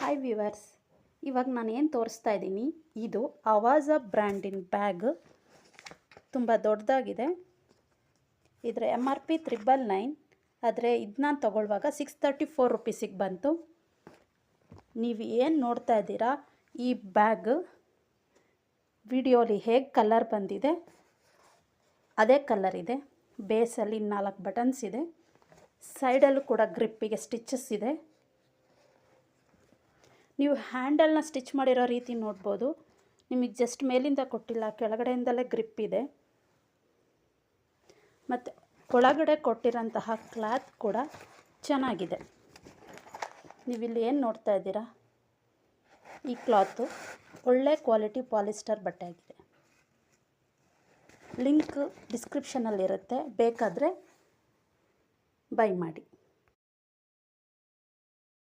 Hi viewers, ಇವಾಗ ನಾನು ಏನು ತೋರಿಸ್ತಾ ಇದ್ದೀನಿ ಇದು ಅವಾಜ ಬ್ರ್ಯಾಂಡಿನ ಬ್ಯಾಗ್. ತುಂಬ ದೊಡ್ಡದಾಗಿದೆ. ಇದರ MRP 999. ಆದರೆ ಇದು ನಾನು ತೊಗೊಳ್ಳುವಾಗ 634 ರುಪೀಸಿಗೆ ಬಂತು. ನೀವು ಏನು ನೋಡ್ತಾ ಇದ್ದೀರಾ, ಈ ಬ್ಯಾಗ್ ವಿಡಿಯೋಲಿ ಹೇಗೆ ಕಲರ್ ಬಂದಿದೆ ಅದೇ ಕಲರ್ ಇದೆ. ಬೇಸಲ್ಲಿ 4 ಬಟನ್ಸ್ ಇದೆ. ಸೈಡಲ್ಲೂ ಕೂಡ ಗ್ರಿಪ್ಪಿಗೆ ಸ್ಟಿಚಸ್ ಇದೆ. ನೀವು ಹ್ಯಾಂಡಲ್ನ ಸ್ಟಿಚ್ ಮಾಡಿರೋ ರೀತಿ ನೋಡ್ಬೋದು. ನಿಮಗೆ ಜಸ್ಟ್ ಮೇಲಿಂದ ಕೊಟ್ಟಿಲ್ಲ, ಕೆಳಗಡೆಯಿಂದಲೇ ಗ್ರಿಪ್ ಇದೆ. ಮತ್ತು ಒಳಗಡೆ ಕೊಟ್ಟಿರೋಂತಹ ಕ್ಲಾತ್ ಕೂಡ ಚೆನ್ನಾಗಿದೆ. ನೀವಿಲ್ಲಿ ಏನು ನೋಡ್ತಾ ಇದ್ದೀರಾ, ಈ ಕ್ಲಾತು ಒಳ್ಳೆ ಕ್ವಾಲಿಟಿ ಪಾಲಿಸ್ಟರ್ ಬಟ್ಟೆ ಆಗಿದೆ. ಲಿಂಕ್ ಡಿಸ್ಕ್ರಿಪ್ಷನಲ್ಲಿರುತ್ತೆ, ಬೇಕಾದರೆ ಬೈ ಮಾಡಿ.